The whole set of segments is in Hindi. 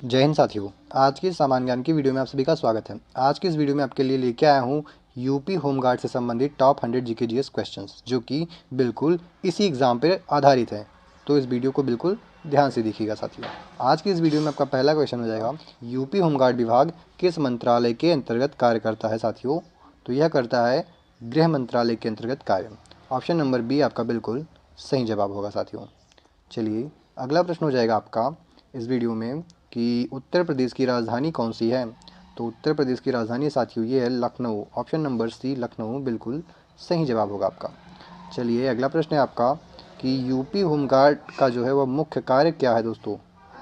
जय हिंद साथियों। आज की सामान्य ज्ञान की वीडियो में आप सभी का स्वागत है। आज की इस वीडियो में आपके लिए लेके आया हूँ यूपी होमगार्ड से संबंधित टॉप 100 जीके जीएस क्वेश्चंस, जो कि बिल्कुल इसी एग्ज़ाम पर आधारित है। तो इस वीडियो को बिल्कुल ध्यान से देखिएगा साथियों। आज की इस वीडियो में आपका पहला क्वेश्चन हो जाएगा, यूपी होमगार्ड विभाग किस मंत्रालय के अंतर्गत कार्य करता है साथियों? तो यह करता है गृह मंत्रालय के अंतर्गत कार्य। ऑप्शन नंबर बी आपका बिल्कुल सही जवाब होगा साथियों। चलिए अगला प्रश्न हो जाएगा आपका इस वीडियो में कि उत्तर प्रदेश की राजधानी कौन सी है? तो उत्तर प्रदेश की राजधानी साथियों ये है Lucknow. Option number C Lucknow बिल्कुल सही जवाब होगा आपका। चलिए अगला प्रश्न है आपका कि यूपी होमगार्ड का जो है वह मुख्य कार्य क्या है दोस्तों?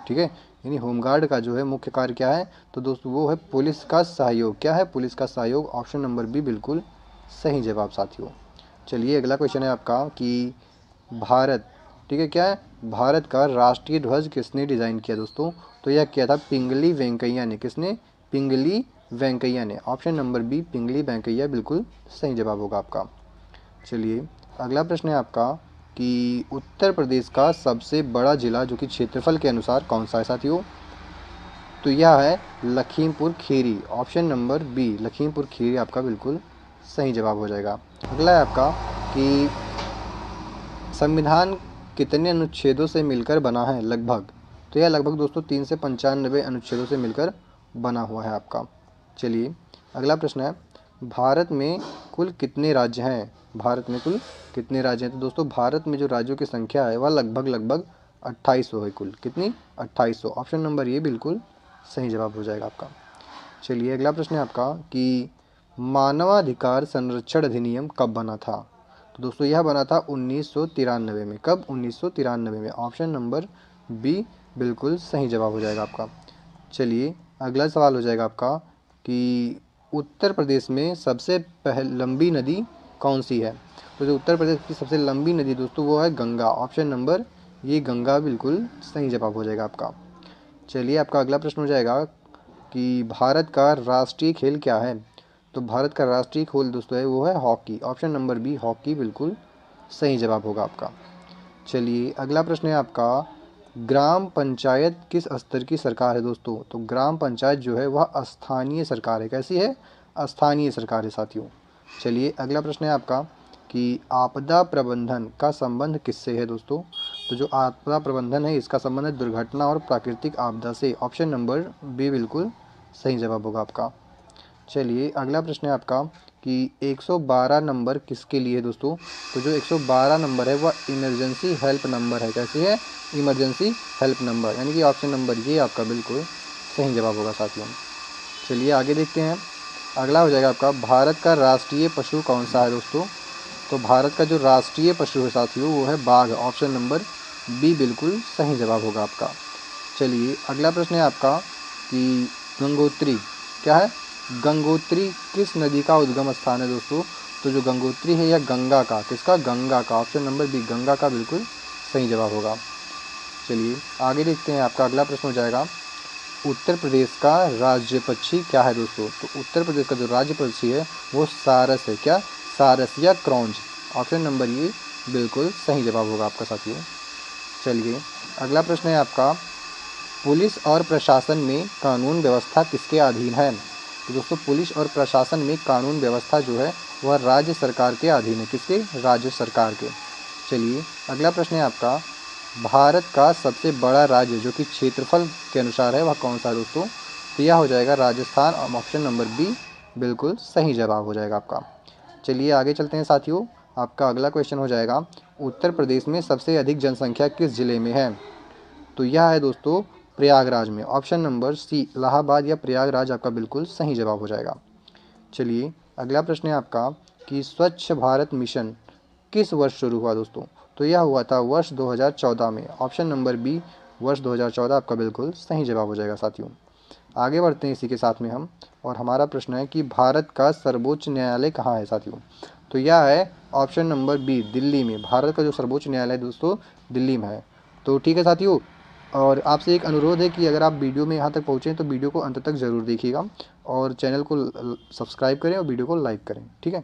ठीक है, यानी होमगार्ड का जो है मुख्य कार्य क्या है? तो दोस्तों वो है पुलिस का सहयोग। क्या है? पुलिस का सहयोग। ऑप्शन नंबर बी बिल्कुल सही जवाब साथियों। चलिए अगला क्वेश्चन है आपका कि भारत, ठीक है, क्या है? भारत का राष्ट्रीय ध्वज किसने डिज़ाइन किया दोस्तों? तो यह किया था पिंगली वेंकैया ने। किसने? पिंगली वेंकैया ने। ऑप्शन नंबर बी पिंगली वेंकैया बिल्कुल सही जवाब होगा आपका। चलिए अगला प्रश्न है आपका कि उत्तर प्रदेश का सबसे बड़ा जिला जो कि क्षेत्रफल के अनुसार कौन सा है साथियों? तो यह है Lakhimpur Kheri. Option number B Lakhimpur Kheri आपका बिल्कुल सही जवाब हो जाएगा। अगला है आपका कि संविधान कितने अनुच्छेदों से मिलकर बना है लगभग? तो यह लगभग दोस्तों 3 से 95 अनुच्छेदों से मिलकर बना हुआ है आपका। चलिए अगला प्रश्न है, भारत में कुल कितने राज्य हैं? भारत में कुल कितने राज्य हैं? तो दोस्तों भारत में जो राज्यों की संख्या है वह लगभग 2800 है कुल। कितनी? 2800। ऑप्शन नंबर ये बिल्कुल सही जवाब हो जाएगा आपका। चलिए अगला प्रश्न है आपका कि मानवाधिकार संरक्षण अधिनियम कब बना था? तो दोस्तों यह बना था 1993 में। कब? 1993 में। ऑप्शन नंबर बी बिल्कुल सही जवाब हो जाएगा आपका। चलिए अगला सवाल हो जाएगा आपका कि उत्तर प्रदेश में सबसे लंबी नदी कौन सी है? तो जो उत्तर प्रदेश की सबसे लंबी नदी दोस्तों वो है गंगा। ऑप्शन नंबर ये गंगा बिल्कुल सही जवाब हो जाएगा आपका। चलिए आपका अगला प्रश्न हो जाएगा कि भारत का राष्ट्रीय खेल क्या है? तो भारत का राष्ट्रीय खेल दोस्तों है वो है hockey. Option number B hockey बिल्कुल सही जवाब होगा आपका। चलिए अगला प्रश्न है आपका, ग्राम पंचायत किस स्तर की सरकार है दोस्तों? तो ग्राम पंचायत जो है वह स्थानीय सरकार है। कैसी है? स्थानीय सरकार है साथियों। चलिए अगला प्रश्न है आपका कि आपदा प्रबंधन का संबंध किससे है दोस्तों? तो जो आपदा प्रबंधन है इसका संबंध है दुर्घटना और प्राकृतिक आपदा से। ऑप्शन नंबर बी बिल्कुल सही जवाब होगा आपका। चलिए अगला प्रश्न है आपका कि 112 नंबर किसके लिए है दोस्तों? तो जो 112 नंबर है वह इमरजेंसी हेल्प नंबर है। कैसी है? इमरजेंसी हेल्प नंबर, यानी कि ऑप्शन नंबर ये आपका बिल्कुल सही जवाब होगा साथियों। चलिए आगे देखते हैं। अगला हो जाएगा आपका, भारत का राष्ट्रीय पशु कौन सा है दोस्तों? तो भारत का जो राष्ट्रीय पशु है साथियों वो है बाघ। ऑप्शन नंबर बी बिल्कुल सही जवाब होगा आपका। चलिए अगला प्रश्न है आपका कि गंगोत्री, क्या है? गंगोत्री किस नदी का उद्गम स्थान है दोस्तों? तो जो गंगोत्री है यह गंगा का, किसका? गंगा का। ऑप्शन नंबर बी गंगा का बिल्कुल सही जवाब होगा। चलिए आगे देखते हैं। आपका अगला प्रश्न हो जाएगा, उत्तर प्रदेश का राज्य पक्षी क्या है दोस्तों? तो उत्तर प्रदेश का जो राज्य पक्षी है वो सारस है। क्या? सारस या क्रॉन्च। ऑप्शन नंबर ये बिल्कुल सही जवाब होगा आपका साथियों। चलिए अगला प्रश्न है आपका, पुलिस और प्रशासन में कानून व्यवस्था किसके अधीन है? तो दोस्तों पुलिस और प्रशासन में कानून व्यवस्था जो है वह राज्य सरकार के अधीन है। किसके? राज्य सरकार के। चलिए अगला प्रश्न है आपका, भारत का सबसे बड़ा राज्य जो कि क्षेत्रफल के अनुसार है वह कौन सा है दोस्तों? तो यह हो जाएगा राजस्थान। ऑप्शन नंबर बी बिल्कुल सही जवाब हो जाएगा आपका। चलिए आगे चलते हैं साथियों। आपका अगला क्वेश्चन हो जाएगा, उत्तर प्रदेश में सबसे अधिक जनसंख्या किस जिले में है? तो यह है दोस्तों प्रयागराज में। ऑप्शन नंबर सी इलाहाबाद या प्रयागराज आपका बिल्कुल सही जवाब हो जाएगा। चलिए अगला प्रश्न है आपका कि स्वच्छ भारत मिशन किस वर्ष शुरू हुआ दोस्तों? तो यह हुआ था वर्ष 2014 में। ऑप्शन नंबर बी वर्ष 2014 आपका बिल्कुल सही जवाब हो जाएगा साथियों। आगे बढ़ते हैं इसी के साथ में हम, और हमारा प्रश्न है कि भारत का सर्वोच्च न्यायालय कहाँ है साथियों? तो यह है ऑप्शन नंबर बी दिल्ली में। भारत का जो सर्वोच्च न्यायालय दोस्तों दिल्ली में है। तो ठीक है साथियों, और आपसे एक अनुरोध है कि अगर आप वीडियो में यहाँ तक पहुँचें तो वीडियो को अंत तक ज़रूर देखिएगा और चैनल को सब्सक्राइब करें और वीडियो को लाइक करें। ठीक है,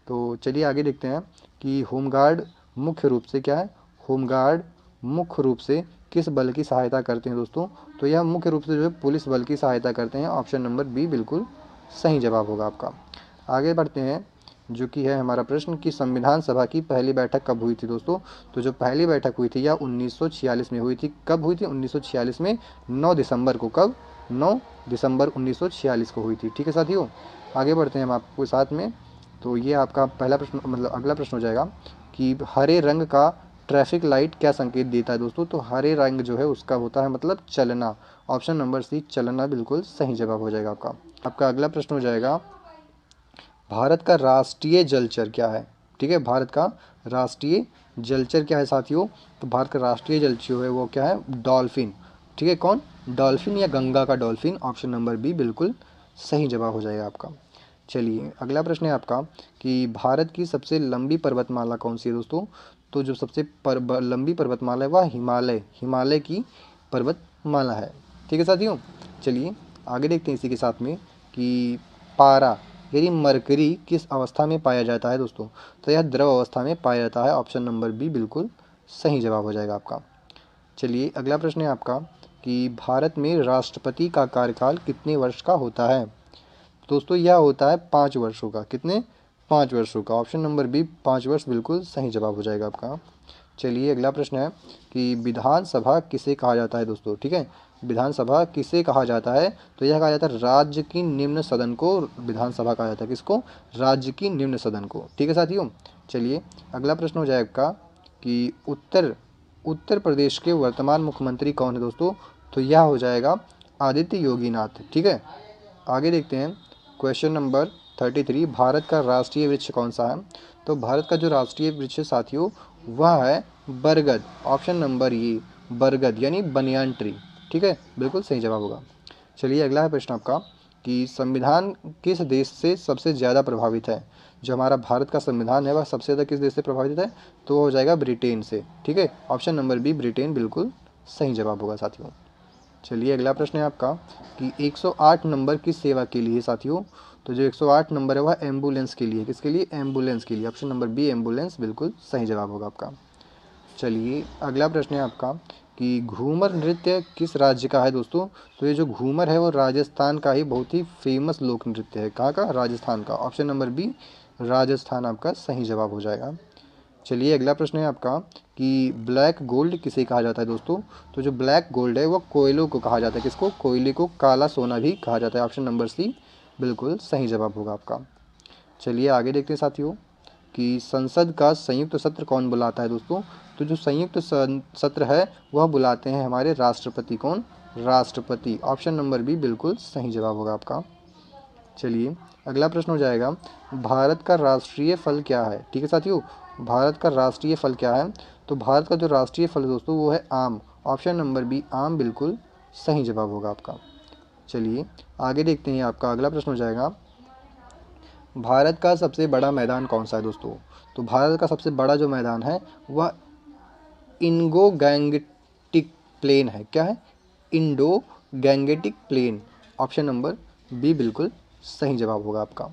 तो चलिए आगे देखते हैं कि होमगार्ड मुख्य रूप से क्या है? होमगार्ड मुख्य रूप से किस बल की सहायता करते हैं दोस्तों? तो यह मुख्य रूप से जो है पुलिस बल की सहायता करते हैं। ऑप्शन नंबर बी बिल्कुल सही जवाब होगा आपका। आगे बढ़ते हैं, जो कि है हमारा प्रश्न कि संविधान सभा की पहली बैठक कब हुई थी दोस्तों? तो जो पहली बैठक हुई थी यह 1946 में हुई थी। कब हुई थी? 1946 में 9 दिसंबर को। कब? 9 दिसंबर 1946 को हुई थी। ठीक है साथियों, आगे बढ़ते हैं हम आपको साथ में। तो ये आपका पहला प्रश्न, मतलब अगला प्रश्न हो जाएगा कि हरे रंग का ट्रैफिक लाइट क्या संकेत देता है दोस्तों? तो हरे रंग जो है उसका होता है मतलब चलना। ऑप्शन नंबर सी चलना बिल्कुल सही जवाब हो जाएगा आपका। आपका अगला प्रश्न हो जाएगा, भारत का राष्ट्रीय जलचर क्या है? ठीक है, भारत का राष्ट्रीय जलचर क्या है साथियों? तो भारत का राष्ट्रीय जलचर है वो क्या है? डॉल्फिन। ठीक है, कौन? डॉल्फिन या गंगा का डॉल्फिन। ऑप्शन नंबर बी बिल्कुल सही जवाब हो जाएगा आपका। चलिए अगला प्रश्न है आपका कि भारत की सबसे लंबी पर्वतमाला कौन सी है दोस्तों? तो जो सबसे लंबी पर्वतमाला है वह हिमालय की पर्वतमाला है। ठीक है साथियों, चलिए आगे देखते हैं इसी के साथ में कि पारा यानी मरकरी किस अवस्था में पाया जाता है दोस्तों? तो यह द्रव अवस्था में पाया जाता है। ऑप्शन नंबर बी बिल्कुल सही जवाब हो जाएगा आपका। चलिए अगला प्रश्न है आपका कि भारत में राष्ट्रपति का कार्यकाल कितने वर्ष का होता है? दोस्तों यह होता है 5 वर्षों का। कितने? 5 वर्षों का। ऑप्शन नंबर बी 5 वर्ष बिल्कुल सही जवाब हो जाएगा आपका। चलिए अगला प्रश्न है कि विधानसभा किसे कहा जाता है दोस्तों? ठीक है, विधानसभा किसे कहा जाता है? तो यह कहा जाता है राज्य की निम्न सदन को विधानसभा कहा जाता है। किसको? राज्य की निम्न सदन को। ठीक है साथियों, चलिए अगला प्रश्न हो जाएगा आपका कि उत्तर प्रदेश के वर्तमान मुख्यमंत्री कौन है दोस्तों? तो यह हो जाएगा आदित्य योगीनाथ। ठीक है, आगे देखते हैं क्वेश्चन नंबर 33, भारत का राष्ट्रीय वृक्ष कौन सा है? तो भारत का जो राष्ट्रीय वृक्ष है साथियों वह है बरगद। ऑप्शन नंबर ये बरगद यानी बनियान ट्री। ठीक है, बिल्कुल सही जवाब होगा। चलिए अगला है प्रश्न आपका कि संविधान किस देश से सबसे ज़्यादा प्रभावित है? जो हमारा भारत का संविधान है वह सबसे ज़्यादा किस देश से प्रभावित है? तो हो जाएगा ब्रिटेन से। ठीक है, ऑप्शन नंबर बी ब्रिटेन बिल्कुल सही जवाब होगा साथियों। चलिए अगला प्रश्न है आपका कि 108 नंबर किस सेवा के लिए साथियों? तो जो 108 नंबर है वह एम्बुलेंस के लिए। किसके लिए? एम्बुलेंस के लिए। ऑप्शन नंबर बी एम्बुलेंस बिल्कुल सही जवाब होगा आपका। चलिए अगला प्रश्न है आपका कि घूमर नृत्य किस राज्य का है दोस्तों? तो ये जो घूमर है वो राजस्थान का ही बहुत ही फेमस लोक नृत्य है। कहाँ का? राजस्थान का। ऑप्शन नंबर बी राजस्थान आपका सही जवाब हो जाएगा। चलिए अगला प्रश्न है आपका कि ब्लैक गोल्ड किसे कहा जाता है दोस्तों? तो जो ब्लैक गोल्ड है वो कोयलों को कहा जाता है। किसको? कोयले को काला सोना भी कहा जाता है। ऑप्शन नंबर सी बिल्कुल सही जवाब होगा आपका। चलिए आगे देखते हैं साथियों कि संसद का संयुक्त सत्र कौन बुलाता है दोस्तों? तो जो संयुक्त सत्र है वह बुलाते हैं हमारे राष्ट्रपति। कौन? राष्ट्रपति। ऑप्शन नंबर बी बिल्कुल सही जवाब होगा आपका। चलिए अगला प्रश्न हो जाएगा, भारत का राष्ट्रीय फल क्या है? ठीक है साथियों, भारत का राष्ट्रीय फल क्या है? तो भारत का जो राष्ट्रीय फल है दोस्तों वो है आम। ऑप्शन नंबर बी आम बिल्कुल सही जवाब होगा आपका। चलिए आगे देखते हैं, आपका अगला प्रश्न हो जाएगा, भारत का सबसे बड़ा मैदान कौन सा है दोस्तों? तो भारत का सबसे बड़ा जो मैदान है वह इंडो गैंगेटिक प्लेन है। क्या है? Indo Gangetic plain. Option number B बिल्कुल सही जवाब होगा आपका।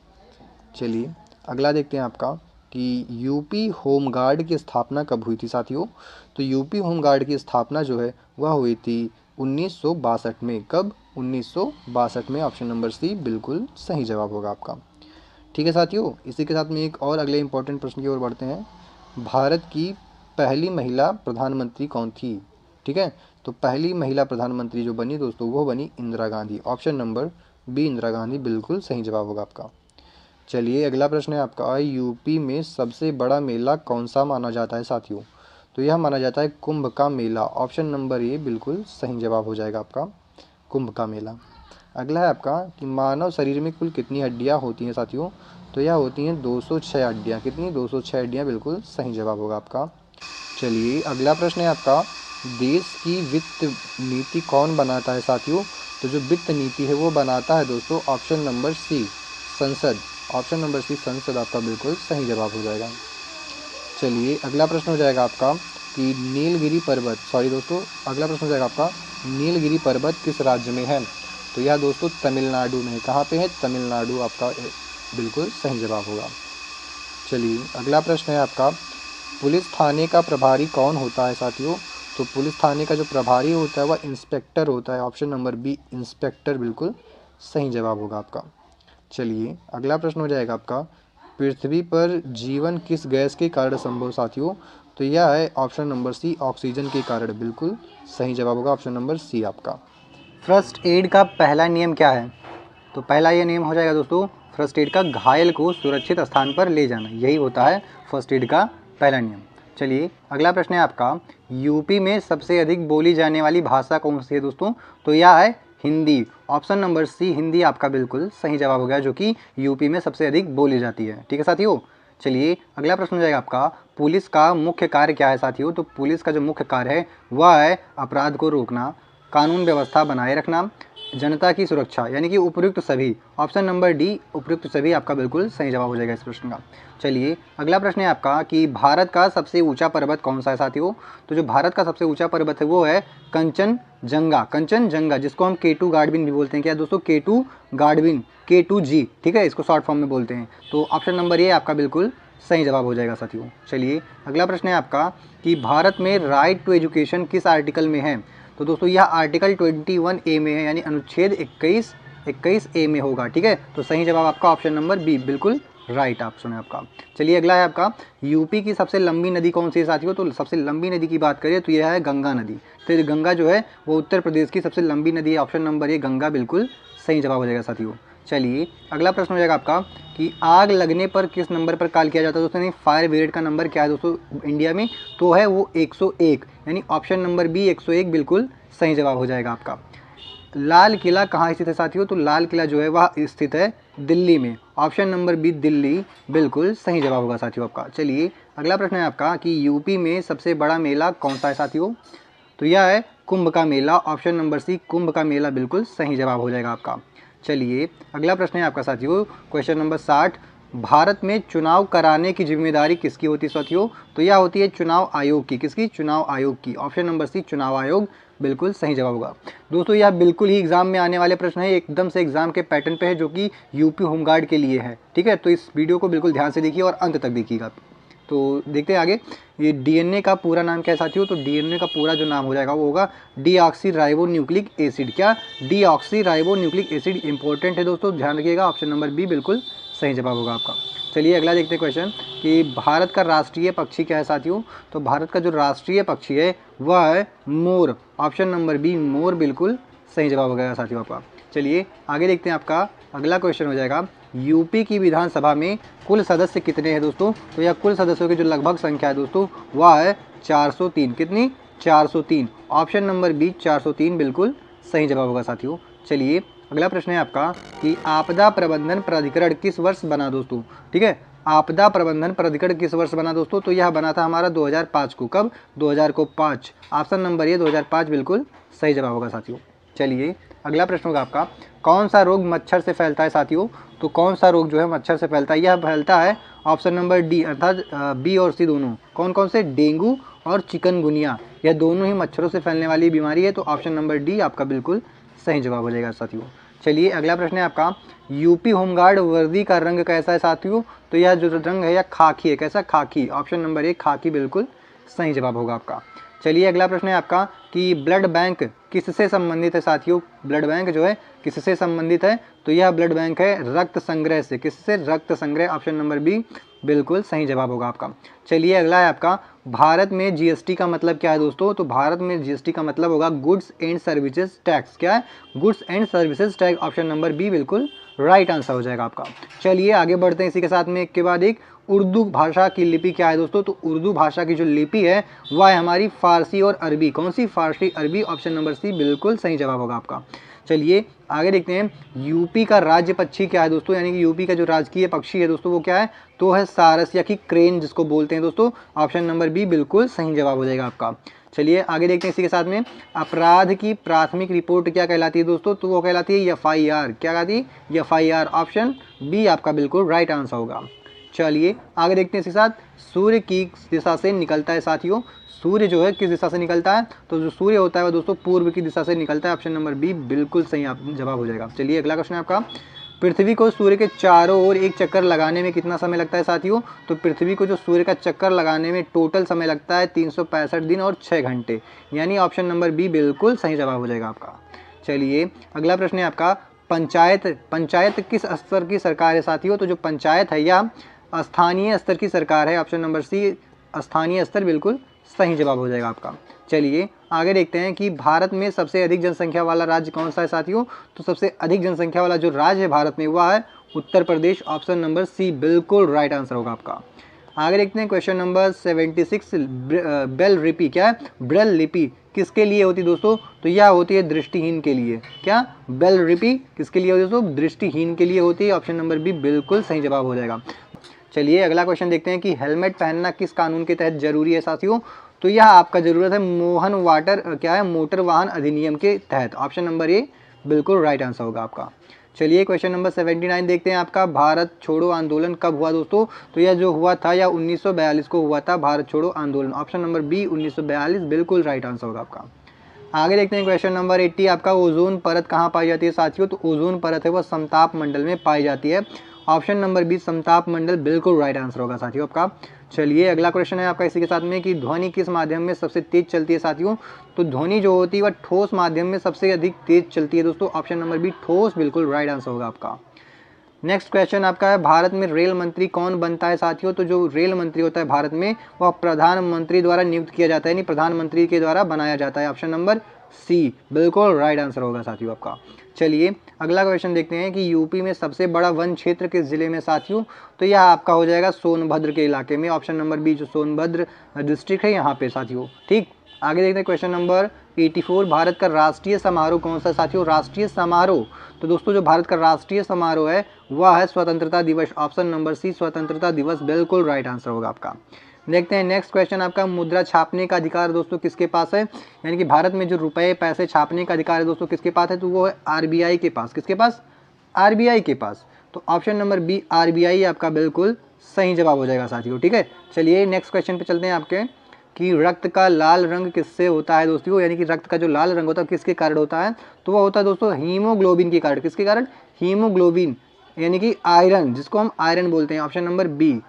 चलिए अगला देखते हैं आपका कि यूपी होम गार्ड की स्थापना कब हुई थी साथियों? तो यूपी होम गार्ड की स्थापना जो है वह हुई थी 1962 में। कब? 1962 में। ऑप्शन नंबर सी बिल्कुल सही जवाब होगा आपका। ठीक है साथियों, इसी के साथ में एक और अगले इंपॉर्टेंट प्रश्न की ओर बढ़ते हैं। भारत की पहली महिला प्रधानमंत्री कौन थी? ठीक है, तो पहली महिला प्रधानमंत्री जो बनी दोस्तों वो बनी Indira Gandhi. Option number B Indira Gandhi बिल्कुल सही जवाब होगा आपका। चलिए अगला प्रश्न है आपका, यूपी में सबसे बड़ा मेला कौन सा माना जाता है साथियों? तो यह माना जाता है कुंभ का मेला। ऑप्शन नंबर ए बिल्कुल सही जवाब हो जाएगा आपका, कुंभ का मेला। अगला है आपका कि मानव शरीर में कुल कितनी हड्डियां होती हैं साथियों? तो यह होती हैं 206 हड्डियां। कितनी? 206 हड्डियां बिल्कुल सही जवाब होगा आपका। चलिए अगला प्रश्न है आपका, देश की वित्त नीति कौन बनाता है साथियों? तो जो वित्त नीति है वो बनाता है दोस्तों ऑप्शन नंबर सी संसद। ऑप्शन नंबर सी संसद आपका बिल्कुल सही जवाब हो जाएगा। चलिए अगला प्रश्न हो जाएगा आपका कि नीलगिरी पर्वत, सॉरी दोस्तों, अगला प्रश्न हो जाएगा आपका नीलगिरी पर्वत किस राज्य में है? तो यह दोस्तों तमिलनाडु में है। कहाँ पे है? तमिलनाडु आपका बिल्कुल सही जवाब होगा। चलिए अगला प्रश्न है आपका, पुलिस थाने का प्रभारी कौन होता है साथियों? तो पुलिस थाने का जो प्रभारी होता है वह इंस्पेक्टर होता है। ऑप्शन नंबर बी इंस्पेक्टर बिल्कुल सही जवाब होगा आपका। चलिए अगला प्रश्न हो जाएगा आपका, पृथ्वी पर जीवन किस गैस के कारण संभव साथियों? तो यह है ऑप्शन नंबर सी ऑक्सीजन के कारण, बिल्कुल सही जवाब होगा ऑप्शन नंबर सी आपका। फर्स्ट एड का पहला नियम क्या है? तो पहला ये नियम हो जाएगा दोस्तों फर्स्ट एड का, घायल को सुरक्षित स्थान पर ले जाना, यही होता है फर्स्ट एड का पहला नियम। चलिए अगला प्रश्न है आपका, यूपी में सबसे अधिक बोली जाने वाली भाषा कौन सी है दोस्तों? तो यह है Hindi. Option number C Hindi आपका बिल्कुल सही जवाब हो गया, जो कि यूपी में सबसे अधिक बोली जाती है। ठीक है साथियों। चलिए अगला प्रश्न हो जाएगा आपका, पुलिस का मुख्य कार्य क्या है साथियों? तो पुलिस का जो मुख्य कार्य है वह है अपराध को रोकना, कानून व्यवस्था बनाए रखना, जनता की सुरक्षा, यानी कि उपयुक्त सभी। ऑप्शन नंबर डी उपयुक्त सभी आपका बिल्कुल सही जवाब हो जाएगा इस प्रश्न का। चलिए अगला प्रश्न है आपका कि भारत का सबसे ऊंचा पर्वत कौन सा है साथियों? तो जो भारत का सबसे ऊंचा पर्वत है वो है कंचनजंगा, कंचनजंगा, जिसको हम K2 गार्डविन भी बोलते हैं। क्या दोस्तों? K2 गार्डविन, K2G, ठीक है, इसको शॉर्ट फॉर्म में बोलते हैं। तो ऑप्शन नंबर ए आपका बिल्कुल सही जवाब हो जाएगा साथियों। चलिए अगला प्रश्न है आपका कि भारत में राइट टू एजुकेशन किस आर्टिकल में है? तो दोस्तों यह आर्टिकल 21A में है, यानी अनुच्छेद 21A में होगा। ठीक है, तो सही जवाब आपका ऑप्शन नंबर बी बिल्कुल राइट ऑप्शन है आपका। चलिए अगला है आपका, यूपी की सबसे लंबी नदी कौन सी है साथियों? तो सबसे लंबी नदी की बात करें तो यह है गंगा नदी। तो गंगा जो है वो उत्तर प्रदेश की सबसे लंबी नदी है। ऑप्शन नंबर ए गंगा बिल्कुल सही जवाब हो जाएगा साथियों। चलिए अगला प्रश्न हो जाएगा आपका कि आग लगने पर किस नंबर पर कॉल किया जाता है दोस्तों? फायर ब्रिगेड का नंबर क्या है दोस्तों इंडिया में? तो है वो 101, यानी ऑप्शन नंबर बी 101 बिल्कुल सही जवाब हो जाएगा आपका। लाल किला कहाँ स्थित है साथियों? तो लाल किला जो है वह स्थित है दिल्ली में। ऑप्शन नंबर बी दिल्ली बिल्कुल सही जवाब होगा साथियों आपका। चलिए अगला प्रश्न है आपका कि यूपी में सबसे बड़ा मेला कौन सा है साथियों? तो यह है कुंभ का मेला। ऑप्शन नंबर सी कुंभ का मेला बिल्कुल सही जवाब हो जाएगा आपका। चलिए अगला प्रश्न है आपका साथियों, क्वेश्चन नंबर 60, भारत में चुनाव कराने की जिम्मेदारी किसकी होती है साथियों? तो यह होती है चुनाव आयोग की। किसकी? चुनाव आयोग की। ऑप्शन नंबर सी चुनाव आयोग बिल्कुल सही जवाब होगा। दोस्तों यह बिल्कुल ही एग्जाम में आने वाले प्रश्न है, एकदम से एग्जाम के पैटर्न पे है, जो कि यूपी होमगार्ड के लिए है। ठीक है, तो इस वीडियो को बिल्कुल ध्यान से देखिए और अंत तक देखिएगा। तो देखते हैं आगे, ये डीएनए का पूरा नाम क्या है साथियों? तो डीएनए का पूरा जो नाम हो जाएगा वो होगा डीऑक्सी राइबो न्यूक्लिक एसिड। क्या? Deoxy ribo nucleic acid important है दोस्तों, ध्यान रखिएगा। ऑप्शन नंबर बी बिल्कुल सही जवाब होगा आपका। चलिए अगला देखते हैं क्वेश्चन कि भारत का राष्ट्रीय पक्षी क्या है साथियों? तो भारत का जो राष्ट्रीय पक्षी है वह है मोर। ऑप्शन नंबर बी मोर बिल्कुल सही जवाब हो गया साथियों आपका। चलिए आगे देखते हैं, आपका अगला क्वेश्चन हो जाएगा, यूपी की विधानसभा में कुल सदस्य कितने हैं दोस्तों? तो यह कुल सदस्यों की जो लगभग संख्या है दोस्तों वह है 403। कितनी? 403। ऑप्शन नंबर बी 403 बिल्कुल सही जवाब होगा साथियों। चलिए अगला प्रश्न है आपका कि आपदा प्रबंधन प्राधिकरण किस वर्ष बना दोस्तों? ठीक है, आपदा प्रबंधन प्राधिकरण किस वर्ष बना दोस्तों? तो यह बना था हमारा 2005 को। कब? 2005। ऑप्शन नंबर ए 2005 बिल्कुल सही जवाब होगा साथियों। चलिए अगला प्रश्न होगा आपका, कौन सा रोग मच्छर से फैलता है साथियों? तो कौन सा रोग जो है मच्छर से फैलता है? यह फैलता है ऑप्शन नंबर डी, अर्थात बी और सी दोनों। कौन कौन से? डेंगू और चिकनगुनिया, यह दोनों ही मच्छरों से फैलने वाली बीमारी है। तो ऑप्शन नंबर डी आपका बिल्कुल सही जवाब हो जाएगा साथियों। चलिए अगला प्रश्न है आपका, यूपी होमगार्ड वर्दी का रंग कैसा है साथियों? तो यह जो रंग है यह खाकी है। कैसा? खाकी। ऑप्शन नंबर ए खाकी बिल्कुल सही जवाब होगा आपका। चलिए अगला प्रश्न है आपका कि ब्लड बैंक किससे संबंधित है साथियों? ब्लड बैंक जो है किससे संबंधित है? तो यह ब्लड बैंक है रक्त संग्रह से। किससे? रक्त संग्रह। ऑप्शन नंबर बी बिल्कुल सही जवाब होगा आपका। चलिए अगला है आपका, भारत में जीएसटी का मतलब क्या है दोस्तों? तो भारत में जीएसटी का मतलब होगा गुड्स एंड सर्विसेज टैक्स। क्या है? Goods and services tax. Option number B बिल्कुल राइट आंसर हो जाएगा आपका। चलिए आगे बढ़ते हैं इसी के साथ में एक के बाद एक। उर्दू भाषा की लिपि क्या है दोस्तों? तो उर्दू भाषा की जो लिपि है वह है हमारी फारसी और अरबी। कौन सी? फारसी अरबी। ऑप्शन नंबर सी बिल्कुल सही जवाब होगा आपका। चलिए आगे देखते हैं, यूपी का राज्य पक्षी क्या है दोस्तों? यानी कि यूपी का जो राजकीय पक्षी है दोस्तों वो क्या है? तो है सारस या कि क्रेन जिसको बोलते हैं दोस्तों। ऑप्शन नंबर बी बिल्कुल सही जवाब हो जाएगा आपका। चलिए आगे देखते हैं इसी के साथ में, अपराध की प्राथमिक रिपोर्ट क्या कहलाती है दोस्तों? तो वो कहलाती है एफआईआर। क्या कहलाती है? एफआईआर। ऑप्शन बी आपका बिल्कुल राइट आंसर होगा। चलिए आगे देखते हैं इसके साथ, सूर्य की दिशा से निकलता है साथियों। सूर्य जो है किस दिशा से निकलता है? तो जो सूर्य होता है वह दोस्तों पूर्व की दिशा से निकलता है। ऑप्शन नंबर बी बिल्कुल सही जवाब हो जाएगा। चलिए अगला क्वेश्चन है आपका, पृथ्वी को सूर्य के चारों ओर एक चक्कर लगाने में कितना समय लगता है साथियों? तो पृथ्वी को जो सूर्य का चक्कर लगाने में टोटल समय लगता है 365 दिन और 6 घंटे, यानी ऑप्शन नंबर बी बिल्कुल सही जवाब हो जाएगा आपका। चलिए अगला प्रश्न है आपका, पंचायत किस स्तर की सरकार है साथियों? तो जो पंचायत है यह स्थानीय स्तर की सरकार है, ऑप्शन नंबर सी स्थानीय स्तर बिल्कुल सही जवाब हो जाएगा आपका। चलिए आगे देखते हैं कि भारत में सबसे अधिक जनसंख्या वाला राज्य कौन सा है साथियों? तो सबसे अधिक जनसंख्या वाला जो राज्य है भारत में वह है उत्तर प्रदेश, ऑप्शन नंबर सी बिल्कुल राइट आंसर होगा आपका। आगे देखते हैं क्वेश्चन नंबर 76, ब्रेल लिपि क्या है? ब्रेल लिपि किसके लिए होती है दोस्तों? तो यह होती है दृष्टिहीन के लिए। क्या ब्रेल लिपि किसके लिए होती है दोस्तों? दृष्टिहीन के लिए होती है, ऑप्शन नंबर बी बिल्कुल सही जवाब हो जाएगा। चलिए अगला क्वेश्चन देखते हैं कि हेलमेट पहनना किस कानून के तहत जरूरी है साथियों? तो यह आपका जरूरत है मोटर वाहन अधिनियम के तहत, ऑप्शन नंबर ए बिल्कुल राइट आंसर होगा आपका। चलिए क्वेश्चन नंबर 79 देखते हैं आपका, भारत छोड़ो आंदोलन कब हुआ दोस्तों? तो यह जो हुआ था यह 1942 को हुआ था, भारत छोड़ो आंदोलन, ऑप्शन नंबर बी 1942 बिल्कुल राइट आंसर होगा आपका। आगे देखते हैं क्वेश्चन नंबर 80 आपका, ओजोन परत कहाँ पाई जाती है साथियों? तो ओजोन परत है वह समताप मंडल में पाई जाती है, ऑप्शन नंबर बी समताप मंडल बिल्कुल राइट आंसर होगा साथियों आपका। चलिए अगला क्वेश्चन है आपका इसी के साथ में कि ध्वनि किस माध्यम में सबसे तेज चलती है साथियों? तो ध्वनि जो होती है वह ठोस माध्यम में सबसे अधिक तेज चलती है दोस्तों, ऑप्शन नंबर बी ठोस बिल्कुल राइट आंसर होगा आपका। नेक्स्ट क्वेश्चन आपका है, भारत में रेल मंत्री कौन बनता है साथियों? तो जो रेल मंत्री होता है भारत में वह प्रधानमंत्री द्वारा नियुक्त किया जाता है, यानी प्रधानमंत्री के द्वारा बनाया जाता है, ऑप्शन नंबर सी बिल्कुल राइट आंसर होगा साथियों आपका। चलिए अगला क्वेश्चन देखते हैं कि यूपी में सबसे बड़ा वन क्षेत्र किस जिले में साथियों? तो यह आपका हो जाएगा सोनभद्र के इलाके में, ऑप्शन नंबर बी जो सोनभद्र डिस्ट्रिक्ट है यहाँ पे साथियों। ठीक, आगे देखते हैं क्वेश्चन नंबर 84, भारत का राष्ट्रीय समारोह कौन सा साथियों? राष्ट्रीय समारोह, तो दोस्तों जो भारत का राष्ट्रीय समारोह है वह है स्वतंत्रता दिवस, ऑप्शन नंबर सी स्वतंत्रता दिवस बिल्कुल राइट आंसर होगा आपका। देखते हैं नेक्स्ट क्वेश्चन आपका, मुद्रा छापने का अधिकार दोस्तों किसके पास है? यानी कि भारत में जो रुपए पैसे छापने का अधिकार है दोस्तों किसके पास है? तो वो है आरबीआई के पास। किसके पास? आरबीआई के पास, तो ऑप्शन नंबर बी आरबीआई आपका बिल्कुल सही जवाब हो जाएगा साथियों। ठीक है, चलिए नेक्स्ट क्वेश्चन पे चलते हैं आपके कि रक्त का लाल रंग किससे होता है दोस्तों? यानी कि रक्त का जो लाल रंग होता है किसके कारण होता है? तो वह होता है दोस्तों हीमोग्लोबिन के कारण। किसके कारण? हीमोग्लोबिन, यानी कि आयरन, जिसको हम आयरन बोलते हैं, ऑप्शन नंबर बी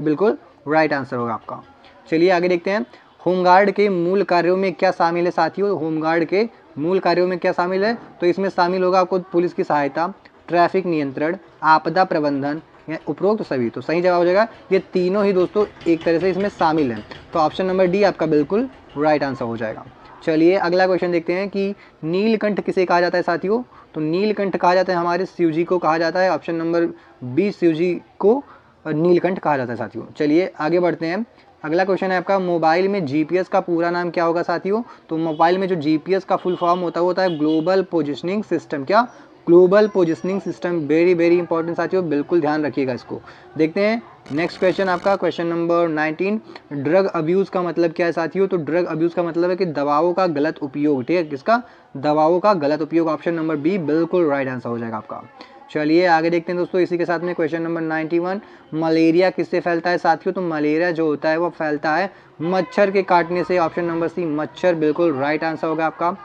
बिल्कुल राइट आंसर होगा आपका। चलिए आगे देखते हैं, होमगार्ड के मूल कार्यों में क्या शामिल है साथियों? होमगार्ड के मूल कार्यों में क्या शामिल है? तो इसमें शामिल होगा आपको पुलिस की सहायता, ट्रैफिक नियंत्रण, आपदा प्रबंधन या उपरोक्त सभी। तो सही जवाब हो जाएगा ये तीनों ही दोस्तों एक तरह से इसमें शामिल हैं, तो ऑप्शन नंबर डी आपका बिल्कुल राइट आंसर हो जाएगा। चलिए अगला क्वेश्चन देखते हैं कि नीलकंठ किसे कहा जाता है साथियों? तो नीलकंठ कहा जाता है हमारे शिव जी को कहा जाता है, ऑप्शन नंबर बी शिव जी को नीलकंठ कहा जाता है साथियों। चलिए आगे बढ़ते हैं, अगला क्वेश्चन है आपका, मोबाइल में जीपीएस का पूरा नाम क्या होगा साथियों? तो मोबाइल में जो जीपीएस का फुल फॉर्म होता है वो होता है ग्लोबल पोजिशनिंग सिस्टम। क्या? Global positioning system, very very important साथियों, बिल्कुल ध्यान रखिएगा इसको। देखते हैं नेक्स्ट क्वेश्चन आपका, क्वेश्चन नंबर 19, ड्रग अब्यूज़ का मतलब क्या है साथियों? तो ड्रग अब्यूज़ का मतलब है कि दवाओं का गलत उपयोग। ठीक है, किसका? दवाओं का गलत उपयोग, ऑप्शन नंबर बी बिल्कुल राइट आंसर हो जाएगा आपका। चलिए आगे देखते हैं दोस्तों इसी के साथ में क्वेश्चन नंबर 91, मलेरिया किससे फैलता है साथियों? तो मलेरिया जो होता है वो फैलता है मच्छर के काटने से, ऑप्शन नंबर सी मच्छर बिल्कुल राइट आंसर होगा आपका।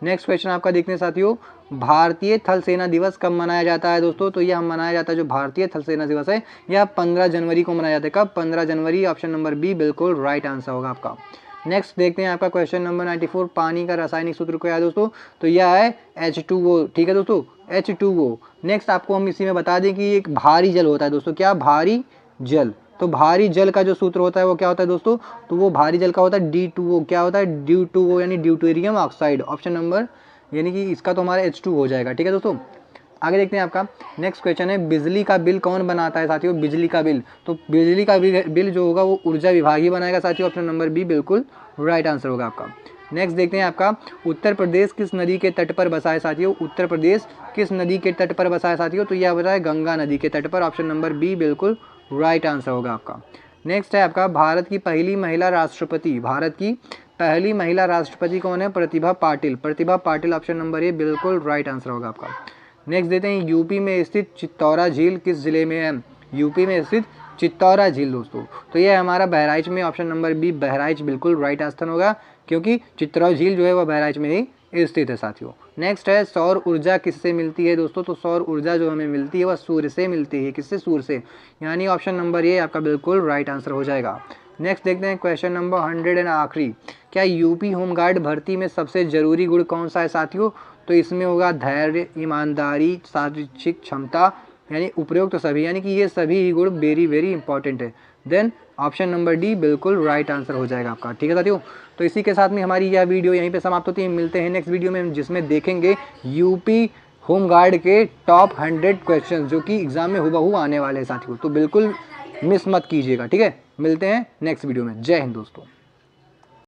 नेक्स्ट क्वेश्चन आपका देखते हैं साथियों, भारतीय थल सेना दिवस कब मनाया जाता है दोस्तों? तो यह मनाया जाता है जो भारतीय थल सेना दिवस है यह 15 जनवरी को मनाया जाता है। कब? 15 जनवरी, ऑप्शन नंबर बी बिल्कुल राइट आंसर होगा आपका। नेक्स्ट देखते हैं आपका क्वेश्चन नंबर 94, पानी का रासायनिक सूत्र क्या है दोस्तों? तो यह है H2O। ठीक है दोस्तों, H2O। नेक्स्ट आपको हम इसी में बता दें कि एक भारी जल होता है दोस्तों। क्या? भारी जल। तो भारी जल का जो सूत्र होता है वो क्या होता है दोस्तों? तो वो भारी जल का होता है D2O। क्या होता है? D2O यानी ड्यूटेरियम ऑक्साइड, ऑप्शन नंबर, यानी कि इसका तो हमारा H2 हो जाएगा। ठीक है दोस्तों, आगे देखते हैं आपका नेक्स्ट क्वेश्चन है, बिजली का बिल कौन बनाता है साथियों? बिजली का बिल, तो बिजली का बिल जो होगा वो ऊर्जा विभाग ही बनाएगा साथियों, ऑप्शन नंबर बी बिल्कुल राइट आंसर होगा आपका। नेक्स्ट देखते हैं आपका, उत्तर प्रदेश किस नदी के तट पर बसा है साथियों? उत्तर प्रदेश किस नदी के तट पर बसा है साथियों? तो यह बता है गंगा नदी के तट पर, ऑप्शन नंबर बी बिल्कुल राइट आंसर होगा आपका। नेक्स्ट है आपका, भारत की पहली महिला राष्ट्रपति, भारत की पहली महिला राष्ट्रपति कौन है? Pratibha Patil, Pratibha Patil, option number A बिल्कुल राइट आंसर होगा आपका। नेक्स्ट देते हैं, यूपी में स्थित चित्तौरा झील किस जिले में है? यूपी में स्थित चित्तौरा झील दोस्तों, तो ये हमारा बहराइच में, ऑप्शन नंबर बी बहराइच बिल्कुल राइट आंसर होगा, क्योंकि चित्तौरा झील जो है वह बहराइच में ही स्थित है साथियों। नेक्स्ट है सौर ऊर्जा किससे मिलती है दोस्तों, तो सौर ऊर्जा जो हमें मिलती है वह सूर्य से मिलती है। किससे? सूर्य से, यानी ऑप्शन नंबर ए आपका बिल्कुल राइट आंसर हो जाएगा। नेक्स्ट देखते हैं क्वेश्चन नंबर 100 एंड आखिरी, क्या यूपी होमगार्ड भर्ती में सबसे जरूरी गुण कौन सा है साथियों, तो इसमें होगा धैर्य, ईमानदारी, शारीरिक क्षमता, यानी उपरोक्त सभी, यानी कि ये सभी ही गुण वेरी वेरी इंपॉर्टेंट है। देन ऑप्शन नंबर डी बिल्कुल राइट आंसर हो जाएगा आपका। ठीक है साथियों, तो इसी के साथ में हमारी यह वीडियो यहीं पे समाप्त होती है। मिलते हैं नेक्स्ट वीडियो में, जिसमें देखेंगे यूपी होमगार्ड के टॉप 100 क्वेश्चन जो कि एग्जाम में हुबहू आने वाले हैं साथियों, तो बिल्कुल मिस मत कीजिएगा। ठीक है, मिलते हैं नेक्स्ट वीडियो में। जय हिंद दोस्तों।